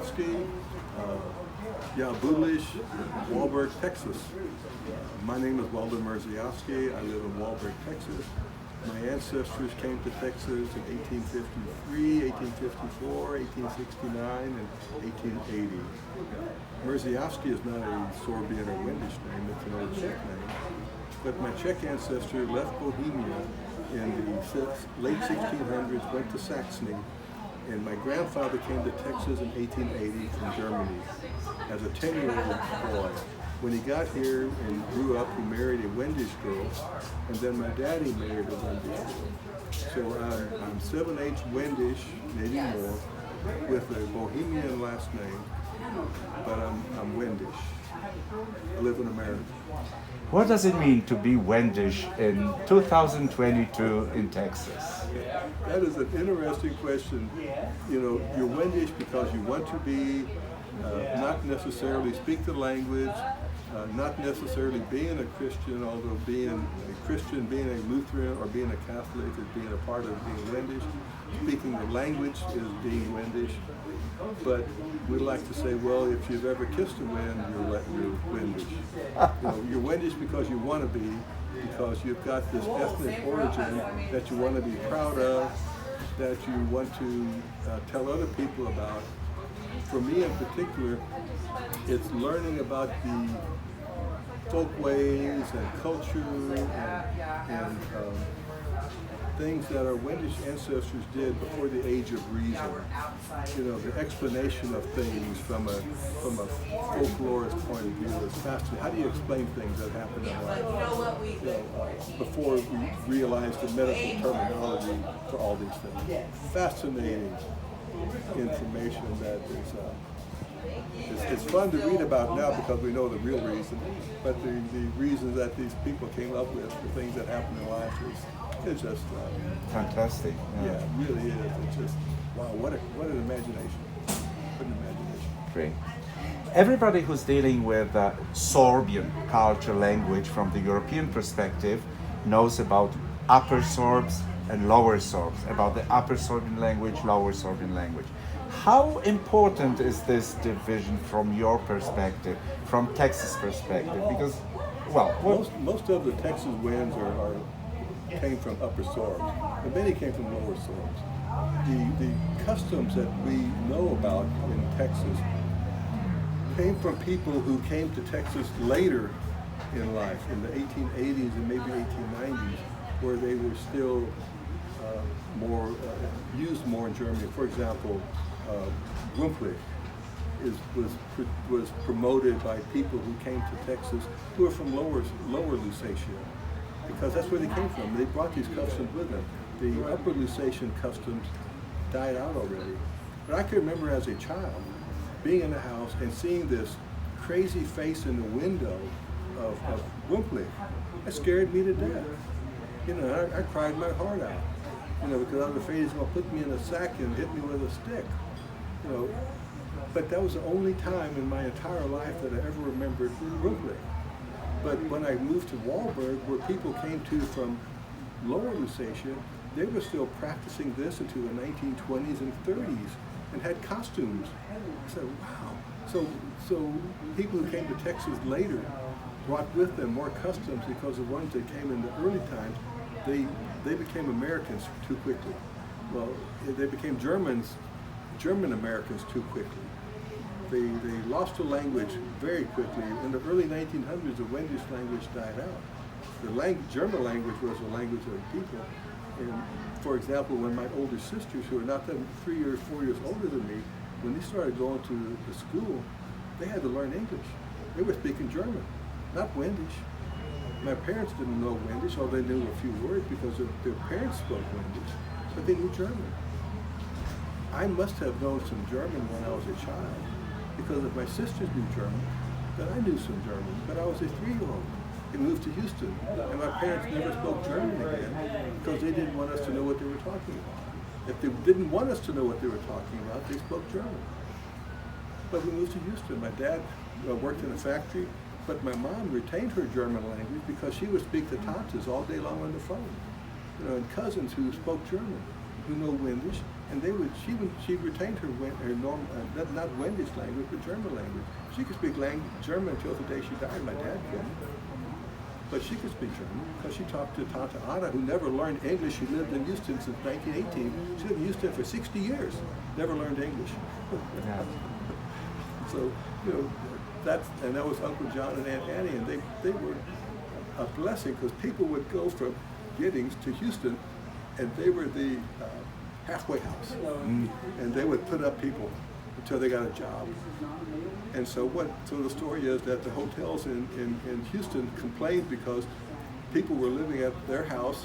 Mersiovsky, Bulish, Walberg, Texas. My name is Weldon Mersiovsky. I live in Walberg, Texas. My ancestors came to Texas in 1853, 1854, 1869, and 1880. Mersiovsky is not a Sorbian or Wendish name, it's an old Czech name. But my Czech ancestor left Bohemia in the late 1600s, went to Saxony, and my grandfather came to Texas in 1880 from Germany as a 10-year-old boy. When he got here and grew up, he married a Wendish girl, and then my daddy married a Wendish girl. So I'm 7H Wendish, maybe more, with a Bohemian last name, but I'm Wendish. I live in America. What does it mean to be Wendish in 2022 in Texas? That is an interesting question. You know, you're Wendish because you want to be, not necessarily speak the language, not necessarily being a Christian, although being a Christian, being a Lutheran, or being a Catholic is being a part of being Wendish. Speaking the language is being Wendish. But we like to say, well, if you've ever kissed a Wend, you're Wendish. You know, you're Wendish because you want to be, because you've got this ethnic origin that you want to be proud of, that you want to tell other people about. For me in particular, it's learning about the folkways and culture and things that our Wendish ancestors did before the age of reason. You know, the explanation of things from a folklorist point of view is fascinating. How do you explain things that happen in life? Before we realized the medical terminology for all these things. Fascinating information that is it's fun to read about now because we know the real reason, but the reasons that these people came up with for things that happen in life is just fantastic. Yeah, it really is. It's just wow, what an imagination! What an imagination! Great. Everybody who's dealing with Sorbian culture, language from the European perspective knows about Upper Sorbs and Lower Sorbs, about the Upper Sorbian language, Lower Sorbian language. How important is this division from your perspective, from Texas perspective? Because, well, most of the Texas Wends came from Upper Sorbs, and many came from Lower Sorbs. The customs that we know about in Texas came from people who came to Texas later in life, in the 1880s and maybe 1890s, where they were still used more in Germany. For example, Rumplich was promoted by people who came to Texas who were from lower Lusatia, because that's where they came from. They brought these customs with them. The upper Lusatian customs died out already. But I can remember as a child being in the house and seeing this crazy face in the window of Rumplich. It scared me to death. You know, I cried my heart out. You know, because I was afraid he's going to put me in a sack and hit me with a stick. You know, but that was the only time in my entire life that I ever remembered Rumplich. But when I moved to Walberg, where people came to from lower Lusatia, they were still practicing this into the 1920s and 30s and had costumes. I said, wow. So people who came to Texas later brought with them more customs, because the ones that came in the early times, they became Americans too quickly. Well, they became German Americans too quickly. They lost the language very quickly. In the early 1900s, the Wendish language died out. The German language was the language of the people. And for example, when my older sisters, who are not that 3 or 4 years older than me, when they started going to the school, they had to learn English. They were speaking German, not Wendish. My parents didn't know Wendish, although they knew a few words because their parents spoke Wendish, but they knew German. I must have known some German when I was a child, because if my sisters knew German, then I knew some German. But I was a 3-year-old and moved to Houston, and my parents never spoke German again because they didn't want us to know what they were talking about. If they didn't want us to know what they were talking about, they spoke German. But we moved to Houston. My dad worked in a factory, but my mom retained her German language because she would speak to tantes all day long on the phone. You know, and cousins who spoke German, who know Wendish, and she retained her not Wendish language, but German language. She could speak German until the day she died. My dad couldn't. But she could speak German because she talked to Tante Anna, who never learned English. She lived in Houston since 1918. She lived in Houston for 60 years, never learned English. Yeah. So, that was Uncle John and Aunt Annie, and they were a blessing because people would go from Giddings to Houston, and they were the halfway house, and they would put up people until they got a job. And so the story is that the hotels in Houston complained because people were living at their house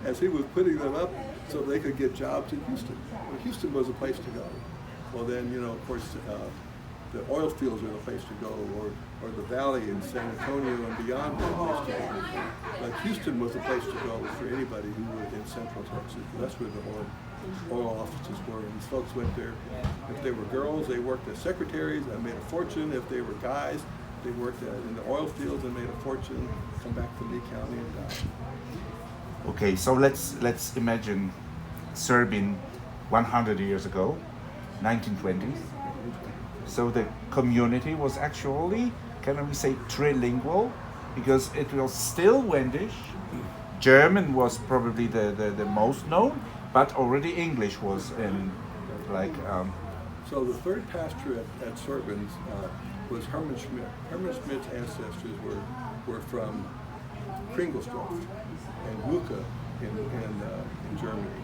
as he was putting them up so they could get jobs in Houston. Well, Houston was a place to go. Well then, of course, the oil fields are the place to go, or the valley in San Antonio and beyond were the place to go. But Houston was the place to go for anybody who was in Central Texas. That's where the oil offices were. And these folks went there. If they were girls, they worked as secretaries and made a fortune. If they were guys, they worked in the oil fields and made a fortune, come back to Lee County and die. Okay, so let's imagine Serbin 100 years ago, 1920s. So the community was actually, can we say, trilingual, because it was still Wendish. German was probably the most known, but already English was in, So the third pastor at Serbin's was Herman Schmidt. Herman Schmidt's ancestors were from Kringelsdorf and Lucca in Germany.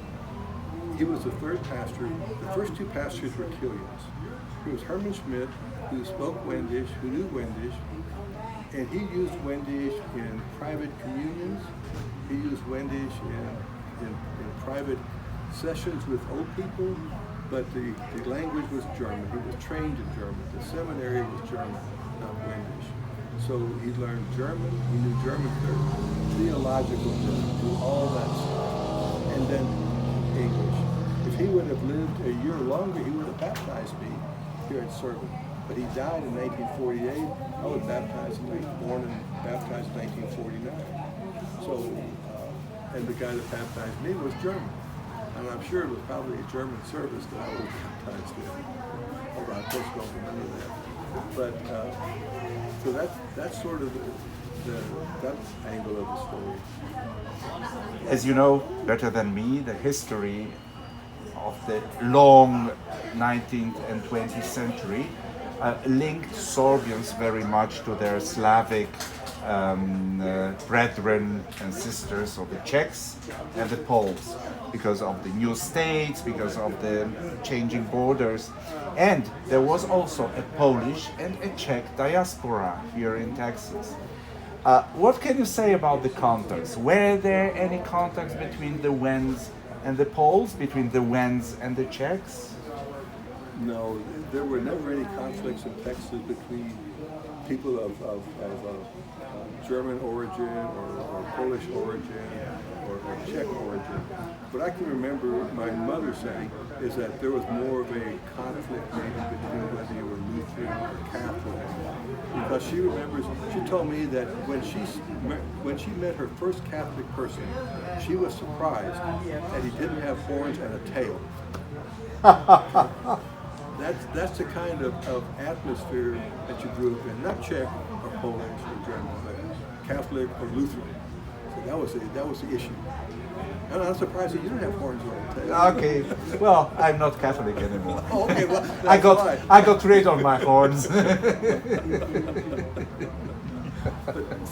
He was the third pastor. The first two pastors were Killians. It was Herman Schmidt, who spoke Wendish, who knew Wendish, and he used Wendish in private communions. He used Wendish in private sessions with old people, but the language was German. He was trained in German. The seminary was German, not Wendish. So he learned German, he knew German theological German, knew all that stuff, and then English. If he would have lived a year longer, he would have baptized me here at Serbin. But he died in 1948. I was born and baptized in 1949. So, and the guy that baptized me was German. And I'm sure it was probably a German service that I was baptized in. Although I of course don't remember that. But, so that's sort of that angle of the story. As you know better than me, the history of the long 19th and 20th century linked Sorbians very much to their Slavic brethren and sisters, of the Czechs and the Poles, because of the new states, because of the changing borders. And there was also a Polish and a Czech diaspora here in Texas. What can you say about the contacts? Were there any contacts between the Wends and the Poles, between the Wends and the Czechs? No, there were never any conflicts in Texas between people of German origin or Polish origin or Czech origin. What I can remember my mother saying is that there was more of a conflict maybe between whether you were Lutheran or Catholic. Because she told me that when she met her first Catholic person, she was surprised that he didn't have horns and a tail. That's the kind of atmosphere that you grew up in, not Czech or Polish or German, but Catholic or Lutheran. So that was the issue. And I'm surprised that you don't have horns or a tail. Okay, well, I'm not Catholic anymore. Oh, okay, well, I got rid of my horns.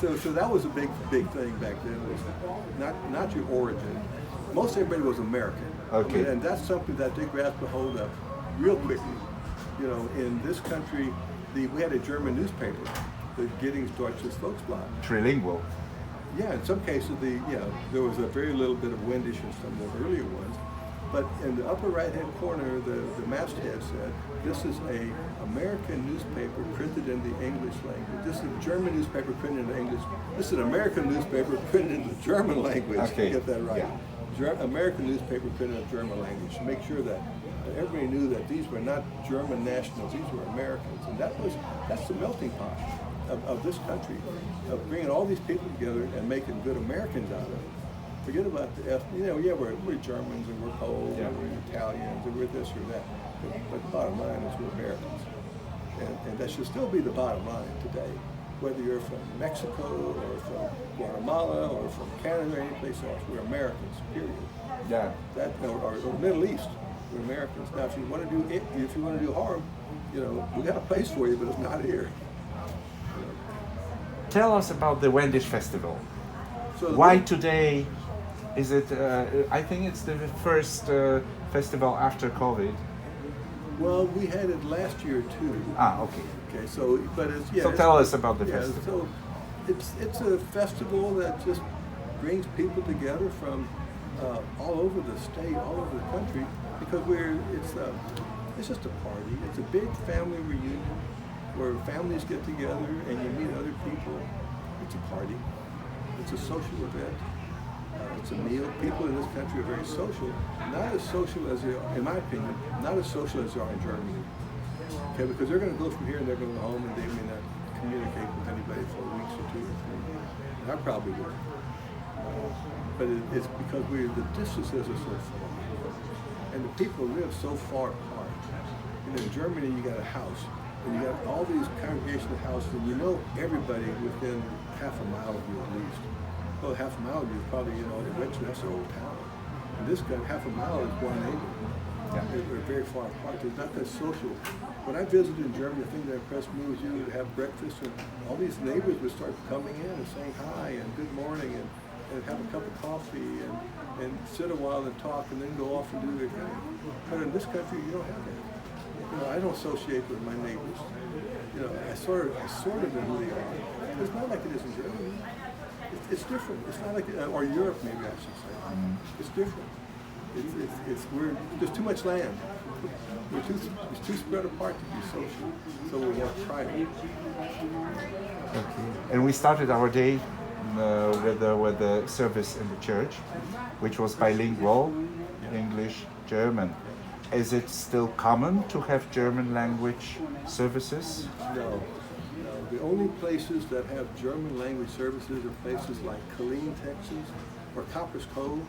So that was a big thing back then. Was not your origin. Most everybody was American. Okay. And that's something that they grasped a hold of real quickly. In this country, we had a German newspaper, the Giddings Deutsches Volksblatt. Trilingual. Yeah, in some cases, there was a very little bit of Wendish in some of the earlier ones. But in the upper right-hand corner, the masthead said, this is an American newspaper printed in the English language. This is a German newspaper printed in the English. This is an American newspaper printed in the German language. Okay. Get that right. Yeah. American newspaper printed in the German language to make sure that everybody knew that these were not German nationals, these were Americans. And that's the melting pot of this country, of bringing all these people together and making good Americans out of it. Forget about the ethnic. Yeah, we're Germans and we're Poles and we're Italians and we're this or that. But the bottom line is we're Americans, and that should still be the bottom line today. Whether you're from Mexico or from Guatemala or from Canada or any place else, we're Americans. Period. Yeah. That or Middle East, we're Americans. Now, if you want to do harm, we got a place for you, but it's not here. Tell us about the Wendish festival. So Why today? Is it? I think it's the first festival after COVID. Well, we had it last year too. Okay. Okay, so but it's yeah. So tell us about the festival. So it's a festival that just brings people together from all over the state, all over the country, because it's just a party. It's a big family reunion where families get together and you meet other people. It's a party. It's a social event. It's a meal. People in this country are very social. Not as social as they are, in my opinion, not as social as they are in Germany. Okay, because they're going to go from here and they're going to go home and they may not communicate with anybody for weeks or 2 or 3. And I probably would. But it's because the distances are so far. And the people live so far apart. In Germany, you got a house. And you got all these congregational houses, and you know everybody within half a mile of you at least. Well, half a mile of you is probably, eventually that's an old town. And this guy, half a mile is one neighbor. Yeah. They're very far apart. It's not that social. When I visited in Germany, the thing that impressed me was you would have breakfast, and all these neighbors would start coming in and saying hi and good morning and have a cup of coffee and sit a while and talk and then go off and do their thing. But in this country, you don't have that. I don't associate with my neighbors. I sort of know who they are. It's not like it is in Germany. It's different. It's not like or Europe, maybe I should say. It's different. There's too much land. It's too spread apart to be social. So we're more private. Okay. And we started our day with the service in the church, which was bilingual, English, German. Is it still common to have German language services? No. The only places that have German language services are places like Killeen, Texas, or Copper's Cove,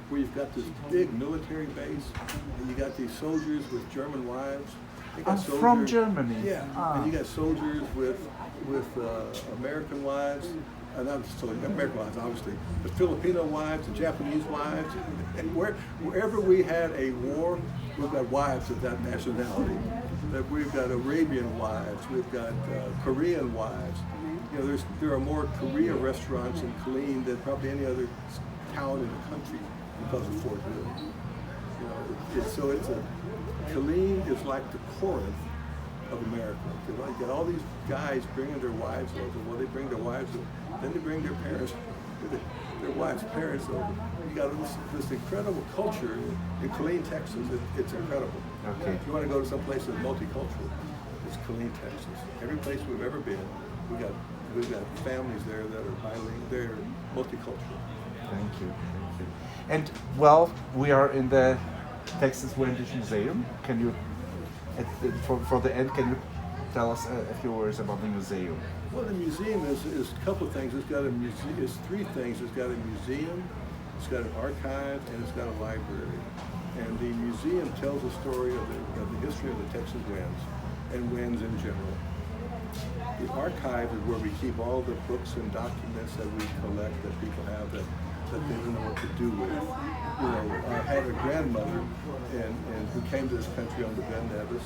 where you've got this big military base, and you got these soldiers with German wives. From Germany? Yeah, and you got soldiers with American wives. Not American wives, obviously, but Filipino wives and Japanese wives. And wherever we had a war, we've got wives of that nationality. That we've got Arabian wives, we've got Korean wives. There are more Korea restaurants in Killeen than probably any other town in the country because of Fort Hood. Killeen is like the Corinth of America. You got all these guys bringing their wives over. Well, they bring their wives over. Then they bring their parents, their wives' parents over. You got this incredible culture in Killeen, Texas. It's incredible. Okay. If you want to go to some place that's multicultural, it's Killeen, Texas. Every place we've ever been, we've got families there that are bilingual. They're multicultural. Thank you. And we are in the Texas Wendish Museum. Can you, for the end, can you tell us a few words about the museum? Well, the museum is a couple of things. It's three things. It's got a museum, it's got an archive, and it's got a library. And the museum tells the story of the history of the Texas Wends and Wends in general. The archive is where we keep all the books and documents that we collect that people have that they don't know what to do with. I had a grandmother and who came to this country on the Ben Nevis,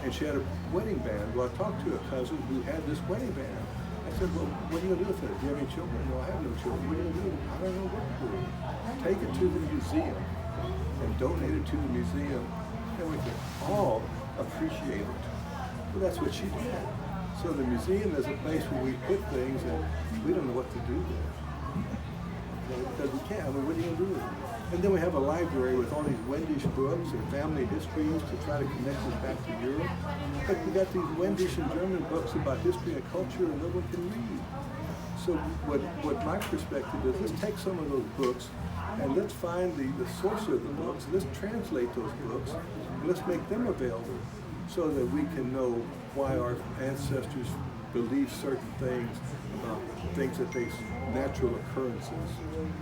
and she had a wedding band. Well, I talked to a cousin who had this wedding band. I said, well, what are you going to do with it? Do you have any children? No, I have no children. What are you going to do? I don't know what to do. Take it to the museum and donate it to the museum, and we can all appreciate it. Well, that's what she did. So the museum is a place where we put things and we don't know what to do with it. Because we can't. What are you going to do with it? And then we have a library with all these Wendish books and family histories to try to connect us back to Europe. But we got these Wendish and German books about history and culture and no one can read. So what my perspective is, let's take some of those books and let's find the source of the books, let's translate those books, and let's make them available so that we can know why our ancestors believed certain things about things that they natural occurrences.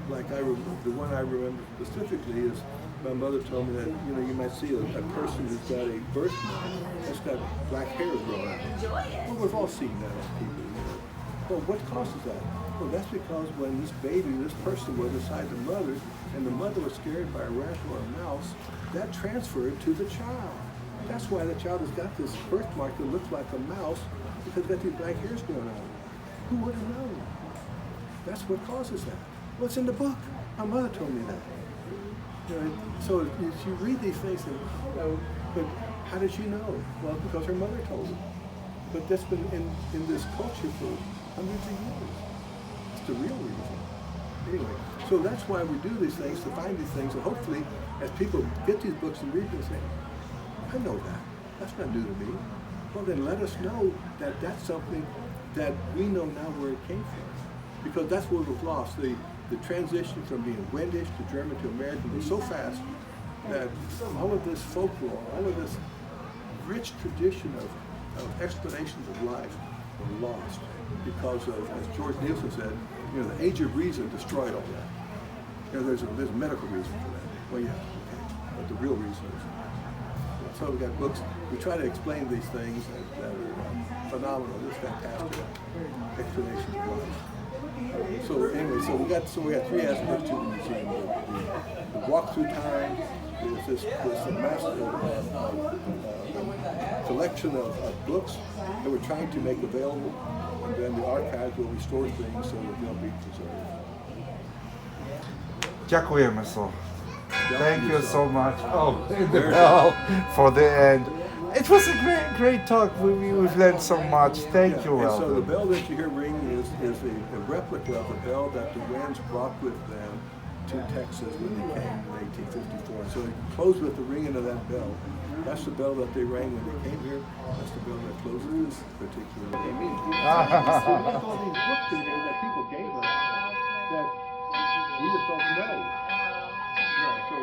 Like the one I remember specifically is my mother told me that you might see a person who's got a birthmark that's got black hair growing out. Well, we've all seen that on people. Well, what causes that? Well, that's because when this person was inside the mother, and the mother was scared by a rat or a mouse, that transferred to the child. That's why the child has got this birthmark that looks like a mouse, because it's got these black hairs going on. Who would have known? That's what causes that. Well, it's in the book. My mother told me that. So you read these things and, but how did you know? Well, because her mother told her. But that's been in this culture for hundreds of years. It's the real reason. Anyway, so that's why we do these things, to find these things, and hopefully, as people get these books and read them, say, I know that. That's not new to me. Well, then let us know that that's something that we know now where it came from. Because that's what was lost. The transition from being Wendish to German to American was so fast that all of this folklore, all of this rich tradition of explanations of life were lost because of, as George Nielsen said, the age of reason destroyed all that. There's a medical reason for that. Well, yeah, okay. But the real reason is. So we got books. We try to explain these things that are phenomenal, just fantastic explanations of life. So anyway, so we got three aspects to the museum. The walk through time. There's this massive collection of books that we're trying to make available, and then the archives will restore things so that they'll be preserved. Dziękujemy so. Thank you so much. Oh, in the bell for the end. It was a great talk. We've learned so much. Thank you, Weldon. So the bell that you hear ringing is a replica of the bell that the Wands brought with them to Texas when they came in 1854. So it closed with the ringing of that bell. That's the bell that they rang when they came here. That's the bell that closes this particular meeting. There's all these books in here that people gave us that we just don't know. Yeah, so